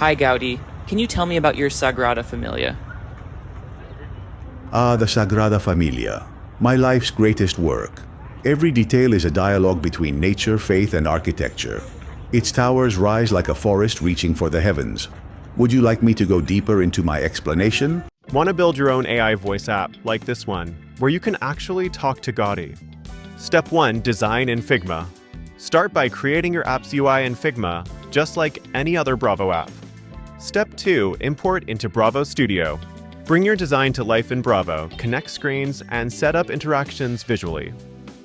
Hi, Gaudí. Can you tell me about your Sagrada Familia? The Sagrada Familia, my life's greatest work. Every detail is a dialogue between nature, faith, and architecture. Its towers rise like a forest reaching for the heavens. Would you like me to go deeper into my explanation? Want to build your own AI voice app like this one, where you can actually talk to Gaudí? Step 1. Design in Figma. Start by creating your app's UI in Figma, just like any other Bravo app. Step 2. Import into Bravo Studio. Bring your design to life in Bravo, connect screens, and set up interactions visually.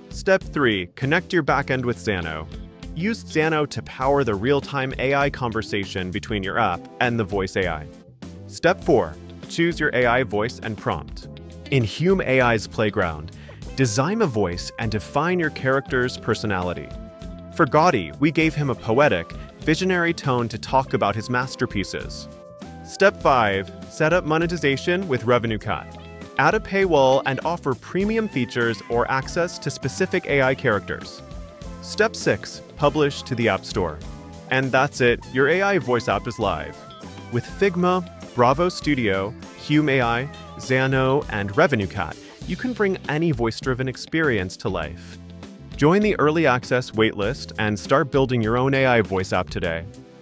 Step 3. Connect your backend with Xano. Use Xano to power the real-time AI conversation between your app and the voice AI. Step 4. Choose your AI voice and prompt. In Hume AI's playground, design a voice and define your character's personality. For Gaudí, we gave him a poetic, visionary tone to talk about his masterpieces. Step 5. Set up monetization with RevenueCat. Add a paywall and offer premium features or access to specific AI characters. Step 6. Publish to the App Store. And that's it, your AI voice app is live. With Figma, Bravo Studio, Hume AI, Xano, and RevenueCat, you can bring any voice-driven experience to life. Join the early access waitlist and start building your own AI voice app today.